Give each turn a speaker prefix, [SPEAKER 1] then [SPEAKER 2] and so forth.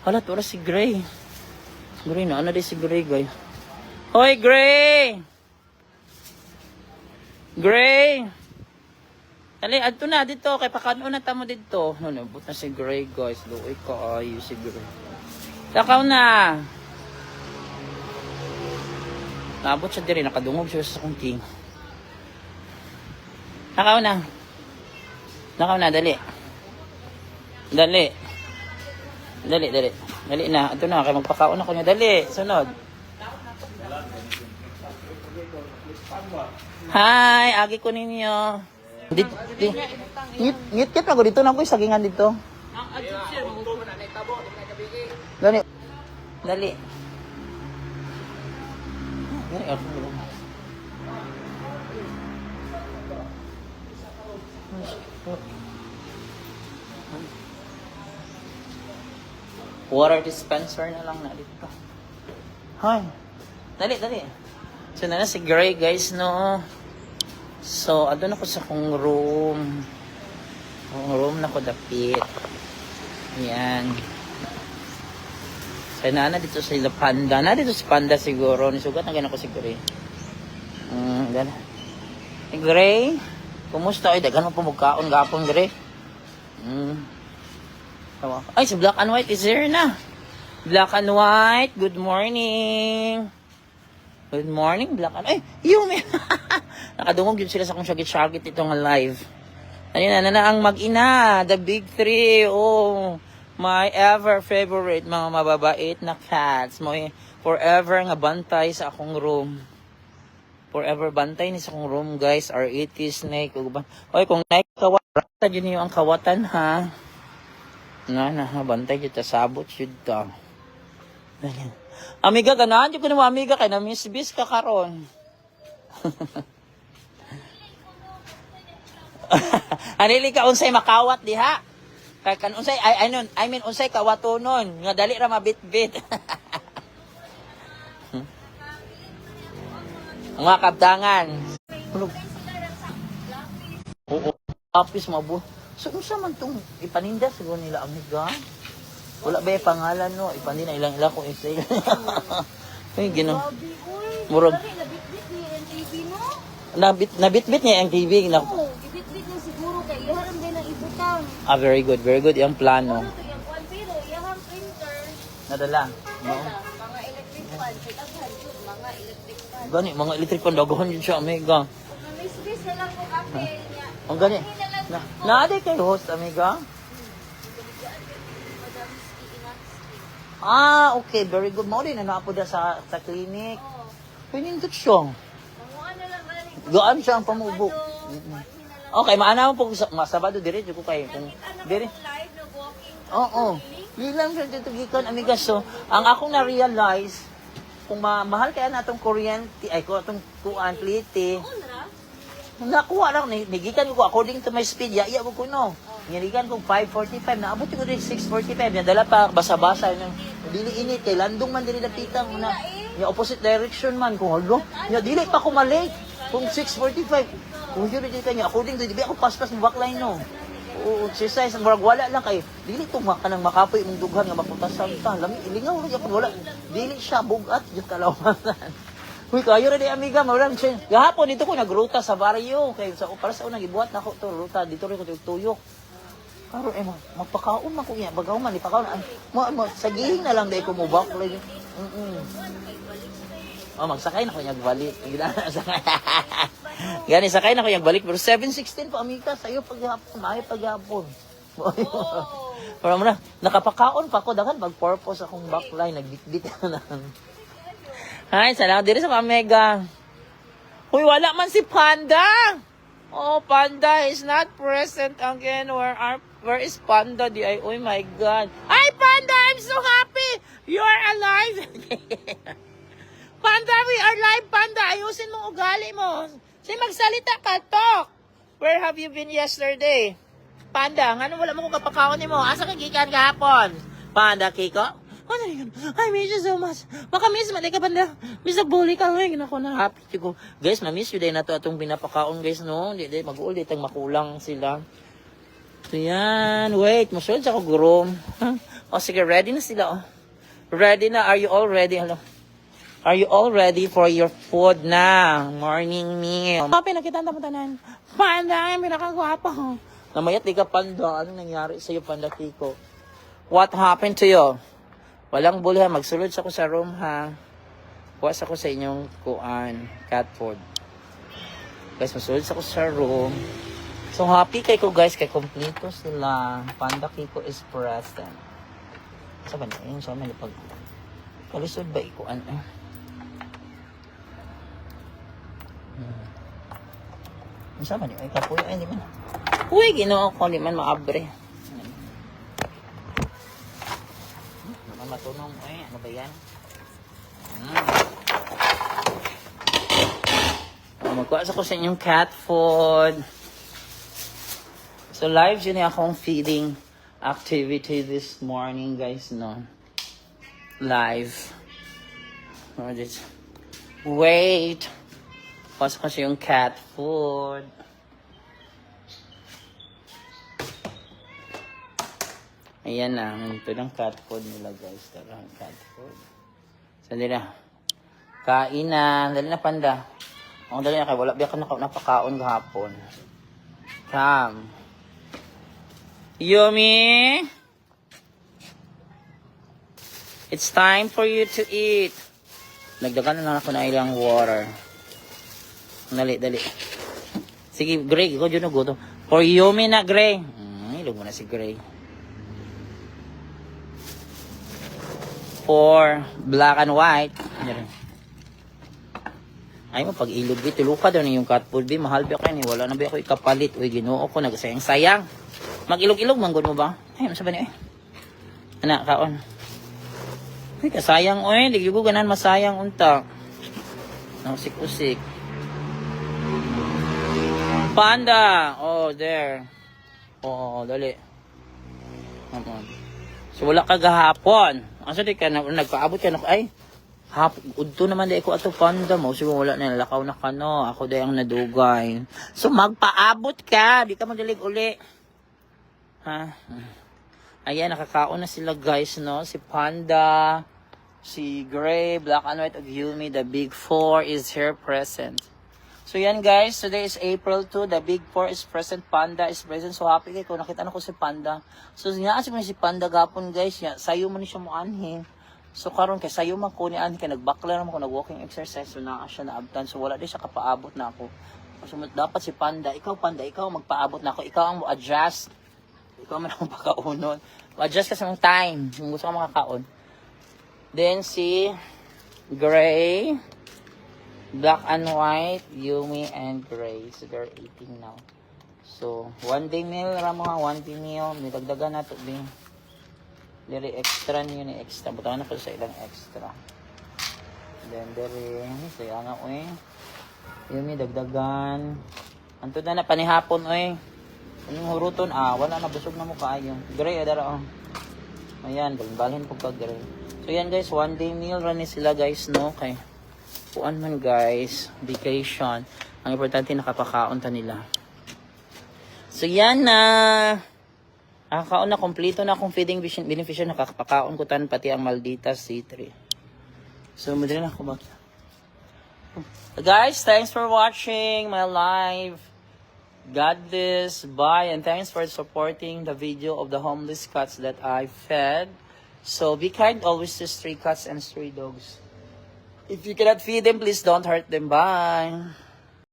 [SPEAKER 1] Halat, oras si Gray. Gray na, ano di si Gray, guys. Hoy, Gray! Gray! Dali, adto na dito. Kay pakano na tamo dito. No, nabot na si Gray, guys. Luoy ka, ayo si Gray. Takaw na! Nabot siya diri, nakadungog siya sa kungking. Takaw na. Takaw na, dali. Dali. Dali, dali. Dali na. Ito na, kaya magpakaon ako niya. Dali, sunod. Hi, agi ko ninyo. Ngit-ngit ako dito na ko sagingan dito. Dali. Dali. Dali ako. Water dispenser na lang na dito. Hi. Dali, dali. So, na si Gray, guys, no? So, adun ako sa kong room. Kong room na ko dapit. Yan. So, na dito sa Panda. Na dito si Panda siguro. Nisugat na ganun ko si Gray. Dala. Gray? Kumusta? Ay, dagan mo pumugkaon gapon, Gray. Ay, si Black and White is here na. Black and White, good morning. Good morning, Black and White. Ay, yung nakadungog yun sila sa kong shagit-shagit itong live. Ayun na ang mag-ina, the big three. Oh, my ever favorite mga mababait na cats. May forever nga bantay sa akong room. Forever bantay ni sa akong room, guys. R80 snake. Oy, kung naikawatan yun yung ang kawatan, ha? Bantay dito, sabot yun to. Amiga, ganahan yun ko naman, amiga, kaya na-miss-bis ka karon. Anili ka, unsay makawat diha. Kaya kan unsay, I mean, unsay kawatonon. Nga dali ra mabit-bit. Mga kabdangan. Oo, apis mabu. So, unsa man tong ipaninda siguro nila amiga? Wala ba yung pangalan, no? Ipaninda ilang kung isay. Ay, gino. Murag. Nabit-bit niya ang TV.
[SPEAKER 2] Oo, ibit-bit niya siguro kay iharap din ang ibutang.
[SPEAKER 1] Ah, very good. Very good yung plano.
[SPEAKER 2] Pero iharap printer.
[SPEAKER 1] Nadala. No?
[SPEAKER 2] Mga electric fan. Mga electric fan.
[SPEAKER 1] Gani, mga electric pan, dagahan yun siya, amiga.
[SPEAKER 2] Miss-miss na lang ko kape niya.
[SPEAKER 1] Ang gani. Naaday kay host, amiga? Ah, okay. Very good. Mao din na naapo da sa clinic. Pinindot siya. Gaan siya ang pamubo. Okay, maana mo po sa Sabado diretso ko kayo. Dire. Oo. Bilang siya dito gikan, amiga. So, ang akong na-realize, kung mahal kaya na itong kuryente, ay ko itong kuan, plite, nakuha lang, nigikan ko according to my speed, iya mo ko no. Nigikan ko 5:45, naabot ko din 6:45, nadala pa, basa-basa, dili init, kay landong man dili napitang, na, yung opposite direction man, kung halo, dili pa ko malate, kung 6:45, kung yun din kanya, according to, di ako paspas ng backline no. Oo, exercise, marag wala lang kayo, dili tumak ka ng makapoy mong dughan, nga maputasan ka, ilingaw, wala, dili siya, bugat, yung kalawasan. Uy, kayo rin amiga, mawalan siya. Gahapon dito ko nagruta sa baryo. Kaya para sa unang ibuhat na ako to ruta. Dito rin ko tuyok. Karon magpakaon man ko niya. Bagaw man, ipakaon. Sagihing na lang dahil ko mo back. Magsakay na ko niya balik. Gani, sakay na ko niya balik. Pero 7:16 pa amiga. Sa'yo paghapon. Maayo paghapon. Para mo na, nakapakaon pa ako. Dakan mag-purpose akong backline. Nagbitbit na. Hi, salamat dito sa Mega. Uy, wala man si Panda. Oh, Panda is not present again. Where is Panda? Oh my God. Hi, Panda! I'm so happy! You're alive! Panda, we are live, Panda! Ayusin mong ugali mo. Sige, magsalita ka, talk! Where have you been yesterday? Panda, nga wala mo kong kapakaon mo. Asa ka gikan kahapon? Panda, Kiko? Ano yun? I miss you so much. Makamiss, malay ka Panda. Miss nagbuli ka. Ay, ginako na happy ko. Guys, na-miss yun din na to atong pinapakaon, guys, no? Hindi, mag-ulit ang makulang sila. So, yan. Wait, masunod sa ko, gurom. O sige, ready na sila. Oh. Ready na. Are you all ready? Hello? Are you all ready for your food na? Morning meal. Pinakita ang tanan. Panda, yung pinakagwapo. Namayat, di ka panda. Anong nangyari sa'yo, Panda Kiko? What happened to you? Walang bulha. Magsulod sa ko sa room, ha? Kuwas ako sa inyong cat food. Guys, magsulod sa ko sa room. So, happy kay ko, guys. Kay kompleto sila. Panda Kiko is present. Saan ba na? Ayun, saan ba na pag... Kalisod ba ikuan? Saan ba na? Ay, kapuyo. Ay, di ba? Uy, ginoo ko. Di man maabre. Naman matunong. Ay, ano ba yan? Magkuha sa ko sa inyong cat food. So, live yun akong feeding activity this morning, guys, no? Live. Wait. Kuha sa ko sa yung cat food. Ayan na. Ito ng cat food nila, guys. Tara, cat food. Saan nila? Kain na. Dali na, Panda. Ang dali na kayo. Wala biya ka napakaon kahapon. Come. Yummy! It's time for you to eat. Nagdagan na lang ako na ilang water. Dali, dali. Sige, Gray. Ikaw dyan gutom. For Yummy na, Gray. Ilog mo na si Gray. For black and white. Ay mo, pag ilog dito, luka daw na yung cat food, mahal ba kayo ni? Wala na ba ako ikapalit? Uy, ginoo ko, nagsayang-sayang. Mag-ilog-ilog, manggod mo ba? Ay, ano sabi niya eh? Anak, kaon. Ay, kasayang, oy, di ko ganan masayang unta. Nausik-usik. Panda! Oh, there. Oh, dali. So, wala ka gahapon. Asa di ka, nagpaabot ka na, ay, udto naman di ko ato Panda mo. Siguro wala na, lakaw na ka no. Ako di ang nadugay. So, magpaabot ka. Di ka magalig uli. Ha? Ayan, nakakaon na sila guys, no? Si Panda, si Gray, Black and White, Yumi, the Big Four is here present. So, yan guys. Today is April 2. The Big Four is present. Panda is present. So, happy kayo. Nakita na ko si Panda. So, niyaasip mo si Panda gapon guys. Sayo mo ni siya mo anhin. So karon kay sayo man ko ni an kay nagbakla naman ko nag-walking exercise so naa siya naabtan so wala di siya kapaabot na ako. So dapat si Panda, ikaw magpaabot na ako. Ikaw ang mo adjust. Ikaw man ang pakaunon. Adjust ka sa mong time. Kung gusto ka makakaon. Then si Gray, Black and White, Yumi and Gray. So they're eating now. So one day meal ra mga one day meal nidagdagan nato din. Dari extra niyo ni extra. Buta na po sa ilang extra. Then dari saya nga oy. Yumi dagdagan. Antud na panihapon oy. Anong huruton wala na busog na mo kaayo. Gray adara oh. Ayan, balhin po pag gray. So yan guys, one day meal ra ni sila guys no kay. Kuan man guys, vacation. Ang importante nakapakaon ta nila. So yan na. Nakakaon na, kompleto na akong feeding beneficial, nakakapakaon ko tan pati ang Maldita C3. So, madali na ako guys, thanks for watching my live. God bless, bye, and thanks for supporting the video of the homeless cats that I fed. So, be kind always to stray cats and stray dogs. If you cannot feed them, please don't hurt them. Bye.